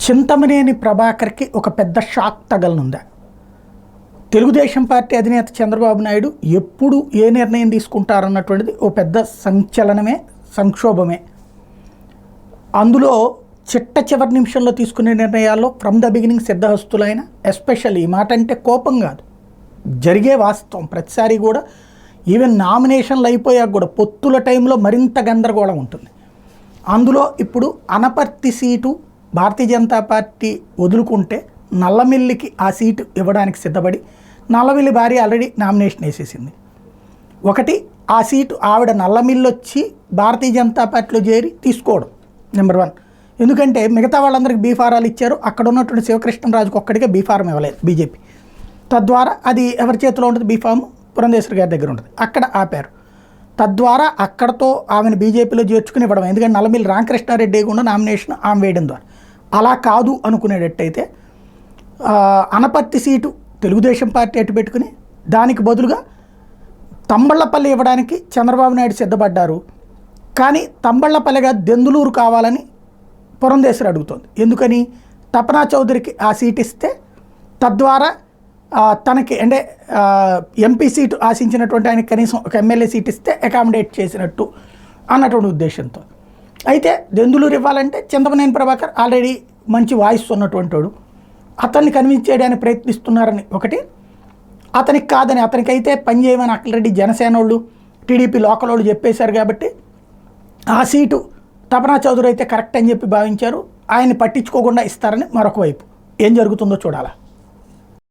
చింతమనేని ప్రభాకర్కి ఒక పెద్ద shock తగలనుందా? Telugu Desam party అధినేత చంద్రబాబు నాయుడు ఎప్పుడు ఏ నిర్ణయం తీసుకుంటారన్నటువంటిది ఓ పెద్ద సంచలనమే, సంక్షోభమే. అందులో చిట్ట చివరి నిమిషంలో తీసుకునే నిర్ణయాల్లో ఫ్రమ్ ద బిగినింగ్ సిద్ధహస్తులైన, ఎస్పెషల్లీ ఈ మాట అంటే కోపం కాదు, జరిగే వాస్తవం. ప్రతిసారి కూడా ఈవెన్ నామినేషన్లు అయిపోయాక కూడా పొత్తుల టైంలో మరింత గందరగోళం ఉంటుంది. అందులో ఇప్పుడు అనపర్తి సీటు భారతీయ జనతా పార్టీ వదులుకుంటే నల్లమిల్లికి ఆ సీటు ఇవ్వడానికి సిద్ధపడి నల్లమిల్లి భార్య ఆల్రెడీ నామినేషన్ వేసేసింది. ఒకటి, ఆ సీటు ఆవిడ నల్లమిల్లి వచ్చి భారతీయ జనతా పార్టీలో చేరి తీసుకోవడం నెంబర్ 1. ఎందుకంటే మిగతా వాళ్ళందరికీ బీఫారాలు ఇచ్చారు, అక్కడ ఉన్నటువంటి శివకృష్ణరాజుకు ఒక్కడికే బీఫారం ఇవ్వలేదు బీజేపీ. తద్వారా అది ఎవరి చేతిలో ఉంటుంది? బీఫామ్ పురంధేశ్వరి గారి దగ్గర ఉంటుంది, అక్కడ ఆపారు. తద్వారా అక్కడతో ఆమెను బీజేపీలో చేర్చుకుని ఇవ్వడం. ఎందుకంటే నల్లమిల్లి రామకృష్ణారెడ్డి కూడా నామినేషన్ ఆమె వేయడం ద్వారా. అలా కాదు అనుకునేటట్టయితే అనపర్తి సీటు తెలుగుదేశం పార్టీ అటు పెట్టుకుని దానికి బదులుగా తంబళ్లపల్లి ఇవ్వడానికి చంద్రబాబు నాయుడు సిద్ధపడ్డారు. కానీ తంబళ్లపల్లిగా దెందులూరు కావాలని పురంధేశ్వరి అడుగుతోంది. ఎందుకని? తపనా చౌదరికి ఆ సీట్ ఇస్తే తద్వారా తనకి అంటే ఎంపీ సీటు ఆశించినటువంటి ఆయనకి కనీసం ఒక ఎమ్మెల్యే సీట్ ఇస్తే అకామిడేట్ చేసినట్టు అన్నటువంటి ఉద్దేశంతో. అయితే దెందులూరు ఇవ్వాలంటే చింతమనేని ప్రభాకర్ ఆల్రెడీ మంచి వాయిస్ ఉన్నటువంటి వాడు, అతన్ని కన్విన్స్ చేయడానికి ప్రయత్నిస్తున్నారని ఒకటి. అతనికి కాదని, అతనికైతే పని చేయమని ఆల్రెడీ జనసేన వాళ్ళు, టీడీపీ లోకల్ వాళ్ళు చెప్పేశారు కాబట్టి ఆ సీటు తపనా చౌదరి అయితే కరెక్ట్ అని చెప్పి భావించారు. ఆయన్ని పట్టించుకోకుండా ఇస్తారని మరొక వైపు. ఏం జరుగుతుందో చూడాలా.